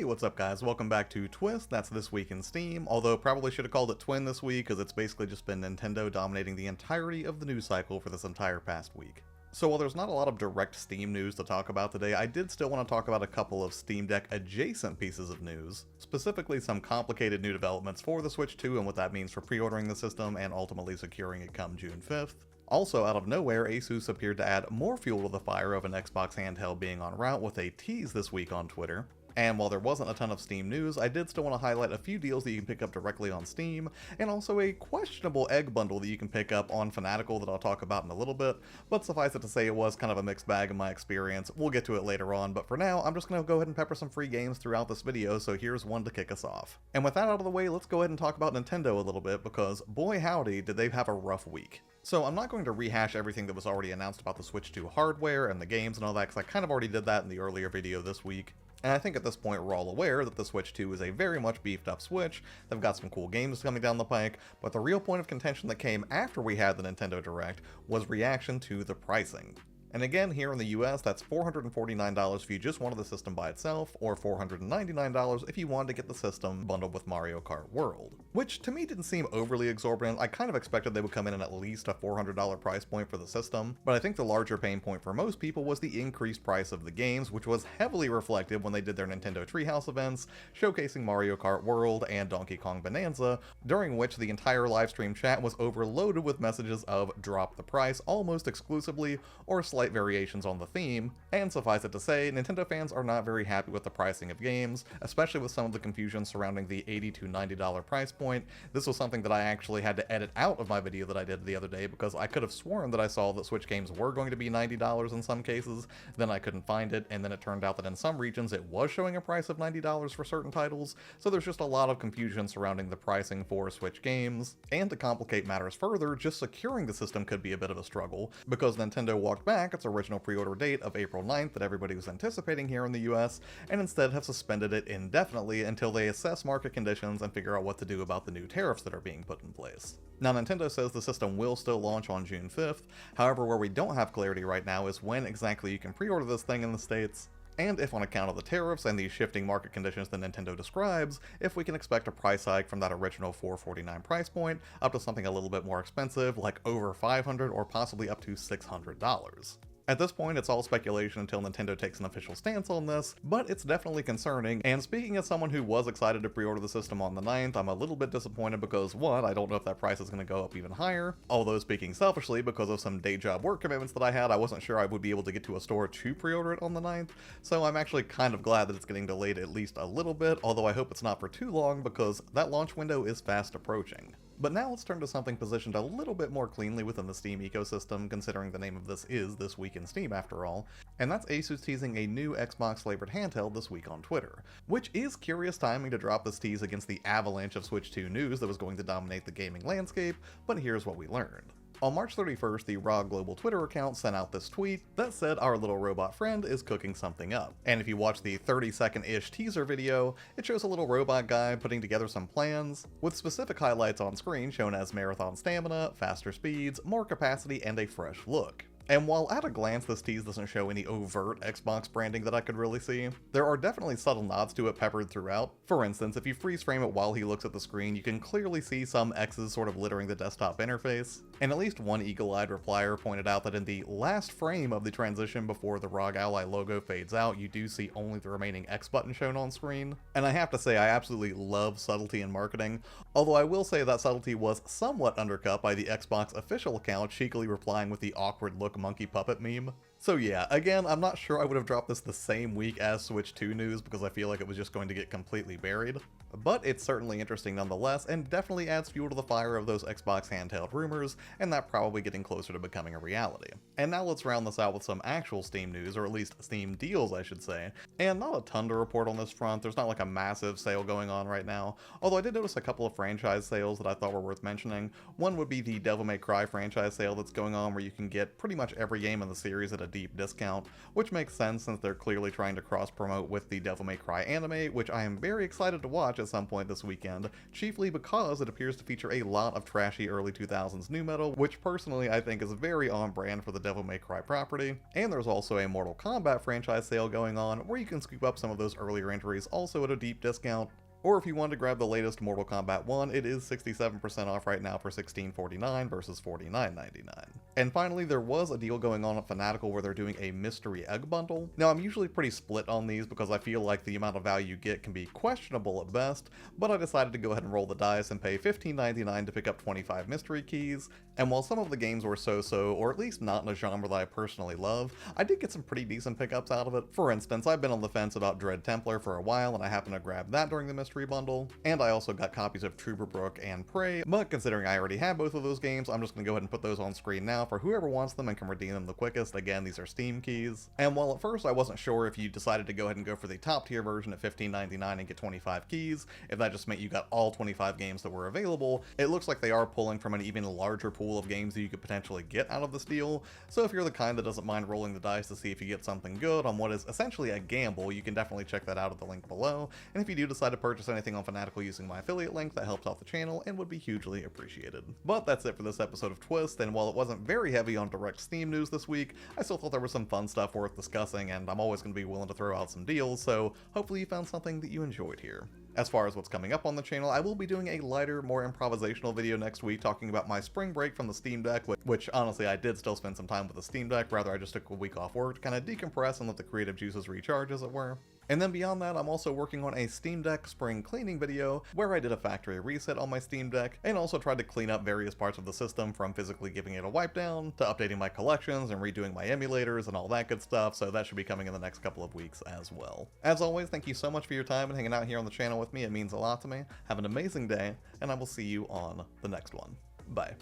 Hey, what's up guys? Welcome back to Twist, that's This Week in Steam, although probably should have called it Twin this week because it's basically just been Nintendo dominating the entirety of the news cycle for this entire past week. So while there's not a lot of direct Steam news to talk about today, I did still want to talk about a couple of Steam Deck adjacent pieces of news, specifically some complicated new developments for the Switch 2 and what that means for pre-ordering the system and ultimately securing it come June 5th. Also, out of nowhere, Asus appeared to add more fuel to the fire of an Xbox handheld being en route with a tease this week on Twitter. And while there wasn't a ton of Steam news, I did still want to highlight a few deals that you can pick up directly on Steam, and also a questionable egg bundle that you can pick up on Fanatical that I'll talk about in a little bit, but suffice it to say it was kind of a mixed bag in my experience. We'll get to it later on, but for now, I'm just going to go ahead and pepper some free games throughout this video, so here's one to kick us off. And with that out of the way, let's go ahead and talk about Nintendo a little bit, because boy howdy did they have a rough week. So I'm not going to rehash everything that was already announced about the Switch 2 hardware and the games and all that, because I kind of already did that in the earlier video this week. And I think at this point we're all aware that the Switch 2 is a very much beefed up Switch. They've got some cool games coming down the pike, but the real point of contention that came after we had the Nintendo Direct was reaction to the pricing. And again, here in the US, that's $449 if you just wanted the system by itself, or $499 if you wanted to get the system bundled with Mario Kart World. Which, to me, didn't seem overly exorbitant. I kind of expected they would come in at least a $400 price point for the system, but I think the larger pain point for most people was the increased price of the games, which was heavily reflected when they did their Nintendo Treehouse events, showcasing Mario Kart World and Donkey Kong Bonanza, during which the entire livestream chat was overloaded with messages of drop the price almost exclusively, or slight variations on the theme, and suffice it to say, Nintendo fans are not very happy with the pricing of games, especially with some of the confusion surrounding the $80 to $90 price point. This was something that I actually had to edit out of my video that I did the other day because I could have sworn that I saw that Switch games were going to be $90 in some cases, then I couldn't find it, and then it turned out that in some regions it was showing a price of $90 for certain titles, so there's just a lot of confusion surrounding the pricing for Switch games. And to complicate matters further, just securing the system could be a bit of a struggle, because Nintendo walked back its original pre-order date of April 9th that everybody was anticipating here in the US, and instead have suspended it indefinitely until they assess market conditions and figure out what to do about the new tariffs that are being put in place. Now, Nintendo says the system will still launch on June 5th, however where we don't have clarity right now is when exactly you can pre-order this thing in the States, and if on account of the tariffs and the shifting market conditions that Nintendo describes, if we can expect a price hike from that original $449 price point up to something a little bit more expensive, like over $500 or possibly up to $600. At this point, it's all speculation until Nintendo takes an official stance on this, but it's definitely concerning, and speaking as someone who was excited to pre-order the system on the 9th, I'm a little bit disappointed because, one, I don't know if that price is going to go up even higher, although speaking selfishly, because of some day job work commitments that I had, I wasn't sure I would be able to get to a store to pre-order it on the 9th, so I'm actually kind of glad that it's getting delayed at least a little bit, although I hope it's not for too long because that launch window is fast approaching. But now let's turn to something positioned a little bit more cleanly within the Steam ecosystem, considering the name of this is This Week in Steam after all, and that's Asus teasing a new Xbox-flavored handheld this week on Twitter, which is curious timing to drop this tease against the avalanche of Switch 2 news that was going to dominate the gaming landscape, but here's what we learned. On March 31st, the Raw Global Twitter account sent out this tweet that said our little robot friend is cooking something up. And if you watch the 30-second-ish teaser video, it shows a little robot guy putting together some plans, with specific highlights on screen shown as marathon stamina, faster speeds, more capacity, and a fresh look. And while at a glance this tease doesn't show any overt Xbox branding that I could really see, there are definitely subtle nods to it peppered throughout. For instance, if you freeze frame it while he looks at the screen, you can clearly see some X's sort of littering the desktop interface. And at least one eagle-eyed replier pointed out that in the last frame of the transition before the ROG Ally logo fades out, you do see only the remaining X button shown on screen. And I have to say, I absolutely love subtlety in marketing, although I will say that subtlety was somewhat undercut by the Xbox official account cheekily replying with the awkward look monkey puppet meme. So yeah, again, I'm not sure I would have dropped this the same week as Switch 2 news because I feel like it was just going to get completely buried. But it's certainly interesting nonetheless, and definitely adds fuel to the fire of those Xbox handheld rumors, and that probably getting closer to becoming a reality. And now let's round this out with some actual Steam news, or at least Steam deals I should say, and not a ton to report on this front. There's not like a massive sale going on right now, although I did notice a couple of franchise sales that I thought were worth mentioning. One would be the Devil May Cry franchise sale that's going on where you can get pretty much every game in the series at a deep discount, which makes sense since they're clearly trying to cross-promote with the Devil May Cry anime, which I am very excited to watch at some point this weekend, chiefly because it appears to feature a lot of trashy early 2000s nu metal, which personally I think is very on brand for the Devil May Cry property. And there's also a Mortal Kombat franchise sale going on, where you can scoop up some of those earlier entries also at a deep discount. Or if you want to grab the latest Mortal Kombat 1, it is 67% off right now for $16.49 versus $49.99. And finally, there was a deal going on at Fanatical where they're doing a mystery egg bundle. Now, I'm usually pretty split on these because I feel like the amount of value you get can be questionable at best, but I decided to go ahead and roll the dice and pay $15.99 to pick up 25 mystery keys. And while some of the games were so-so, or at least not in a genre that I personally love, I did get some pretty decent pickups out of it. For instance, I've been on the fence about Dread Templar for a while, and I happened to grab that during the mystery bundle, and I also got copies of Trooperbrook and Prey, but considering I already have both of those games, I'm just going to go ahead and put those on screen now for whoever wants them and can redeem them the quickest. Again, these are Steam keys. And while at first I wasn't sure if you decided to go ahead and go for the top tier version at $15.99 and get 25 keys, if that just meant you got all 25 games that were available, it looks like they are pulling from an even larger pool of games that you could potentially get out of this deal. So if you're the kind that doesn't mind rolling the dice to see if you get something good on what is essentially a gamble, you can definitely check that out at the link below. And if you do decide to purchase anything on Fanatical using my affiliate link, that helps out the channel and would be hugely appreciated. But that's it for this episode of Twist, and while it wasn't very heavy on direct Steam news this week, I still thought there was some fun stuff worth discussing, and I'm always going to be willing to throw out some deals, so hopefully you found something that you enjoyed here. As far as what's coming up on the channel, I will be doing a lighter, more improvisational video next week talking about my spring break from the Steam Deck, which honestly I did still spend some time with the Steam Deck, rather I just took a week off work to kind of decompress and let the creative juices recharge, as it were. And then beyond that, I'm also working on a Steam Deck spring cleaning video where I did a factory reset on my Steam Deck and also tried to clean up various parts of the system, from physically giving it a wipe down to updating my collections and redoing my emulators and all that good stuff, so that should be coming in the next couple of weeks as well. As always, thank you so much for your time and hanging out here on the channel with me. It means a lot to me. Have an amazing day, and I will see you on the next one. Bye.